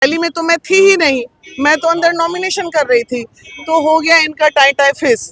Rally में तो मैं थी ही नहीं, मैं तो अंदर नॉमिनेशन कर रही थी, तो हो गया इनका टाई फिस।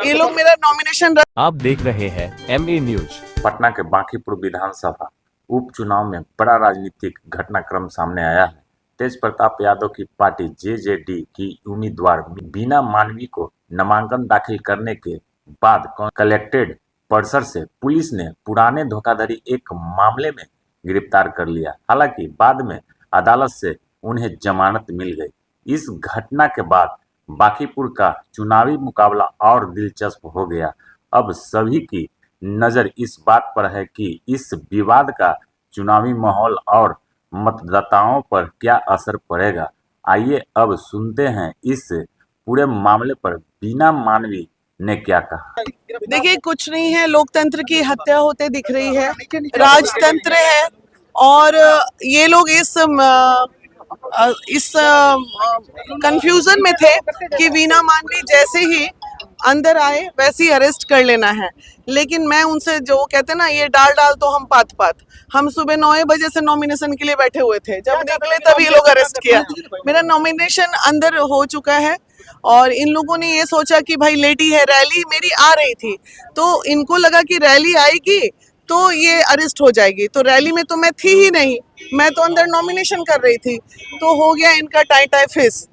ये लोग मेरा नॉमिनेशन आप देख रहे हैं MA न्यूज। पटना के बांकीपुर विधानसभा उपचुनाव में बड़ा राजनीतिक घटनाक्रम सामने आया है। तेज प्रताप यादव की पार्टी JJD की उम्मीदवार बीना मानवी को नामांकन दाखिल करने के बाद कलेक्टेड परिसर से पुलिस ने पुराने धोखाधड़ी एक मामले में गिरफ्तार कर लिया। हालांकि बाद में अदालत से उन्हें जमानत मिल गई। इस घटना के बाद बांकीपुर का चुनावी मुकाबला और दिलचस्प हो गया। अब सभी की नजर इस बात पर है कि इस विवाद का चुनावी माहौल और मतदाताओं पर क्या असर पड़ेगा। आइए अब सुनते हैं इस पूरे मामले पर बीना मानवी ने क्या कहा। देखिए, कुछ नहीं है, लोकतंत्र की हत्या होते दिख रही है, राजतंत्र है और ये लोग इस कंफ्यूजन में थे कि वीना मानवी जैसे ही अंदर आए वैसे ही अरेस्ट कर लेना है। लेकिन मैं उनसे जो कहते हैं ना, ये डाल तो हम पात पात, हम सुबह 9 बजे से नॉमिनेशन के लिए बैठे हुए थे, जब निकले तब ये लोग अरेस्ट किया। मेरा नॉमिनेशन अंदर हो चुका है और इन लोगों ने ये सोचा कि भाई लेटी है, रैली मेरी आ रही थी तो इनको लगा कि रैली आएगी तो ये अरेस्ट हो जाएगी, तो रैली में तो मैं थी ही नहीं, मैं तो अंदर नॉमिनेशन कर रही थी, तो हो गया इनका टाई फिस।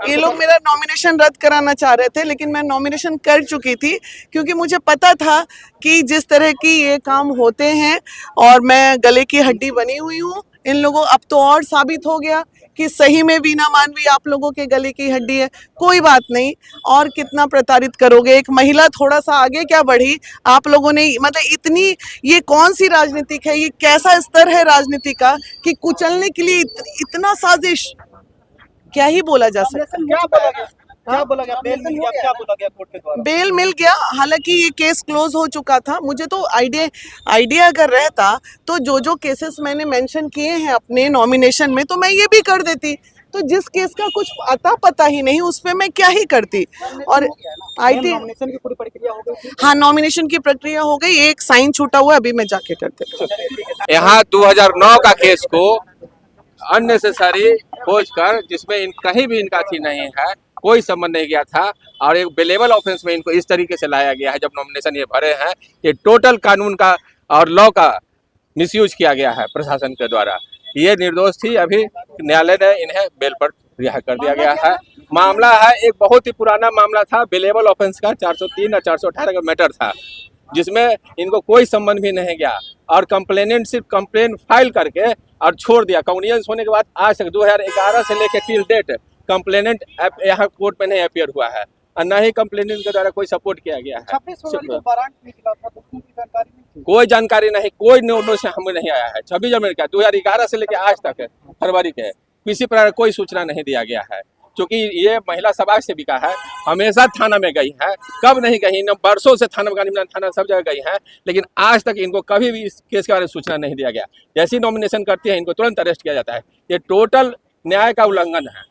ये लोग मेरा नॉमिनेशन रद्द कराना चाह रहे थे, लेकिन मैं नॉमिनेशन कर चुकी थी क्योंकि मुझे पता था कि जिस तरह की ये काम होते हैं और मैं गले की हड्डी बनी हुई हूँ इन लोगों। अब तो और साबित हो गया कि सही में बीना मानवी आप लोगों के गले की हड्डी है। कोई बात नहीं, और कितना प्रताड़ित करोगे, एक महिला थोड़ा सा आगे क्या बढ़ी, आप लोगों ने मतलब इतनी, ये कौन सी राजनीतिक है, ये कैसा स्तर है राजनीति का कि कुचलने के लिए इतना साजिश, क्या ही बोला जा सकता है। क्या बोला गया? बेल मिल गया? क्या बोला गया कोर्ट के द्वारा? बेल मिल गया, हालांकि ये केस क्लोज हो चुका था। मुझे तो आइडिया अगर रहता तो जो केसेस मैंने मेंशन किए हैं अपने नॉमिनेशन में तो मैं ये भी कर देती, तो जिस केस का कुछ अता पता ही नहीं उस पे मैं क्या ही करती। और आई थी नॉमिनेशन की पूरी प्रक्रिया हो गई? हाँ, नॉमिनेशन की प्रक्रिया हो गई, एक साइन छूटा हुआ, अभी मैं जाके कर देती। यहाँ 2009 का केस को अननेसेसरी खोज कर, जिसमें कहीं भी इनका थी नहीं है, कोई संबंध नहीं गया था और एक बेलेबल ऑफेंस में इनको इस तरीके से लाया गया है। जब नॉमिनेशन ये भरे हैं, ये टोटल कानून का और लॉ का मिसयूज किया गया है प्रशासन के द्वारा। ये निर्दोष थी, अभी न्यायालय ने इन्हें बेल पर रिहा कर दिया गया है। मामला है एक बहुत ही पुराना मामला था, बेलेबल ऑफेंस का 403 और 418 का मैटर था, जिसमें इनको कोई संबंध भी नहीं गया और कंप्लेनेंट सिर्फ कंप्लेन फाइल करके और छोड़ दिया। कॉन्वियंस होने के बाद आज तक 2011 से लेकर टिल डेट कंप्लेनेंट यहाँ कोर्ट में नहीं अपियर हुआ है और न ही कंप्लेनेंट के द्वारा कोई सपोर्ट किया गया है। कोई जानकारी नहीं, कोई नोटिस हमें नहीं आया है। 26 जनवरी का 2011 से लेकर आज तक फरवरी के किसी प्रकार कोई सूचना नहीं दिया गया है। क्योंकि ये महिला समाज सेविका है, हमेशा थाना में गई है, कब नहीं गई न, बरसों से थाना में थाना सब जगह गई है, लेकिन आज तक इनको कभी भी इस केस के बारे में सूचना नहीं दिया गया। जैसी नॉमिनेशन करती है इनको तुरंत अरेस्ट किया जाता है। ये टोटल न्याय का उल्लंघन है।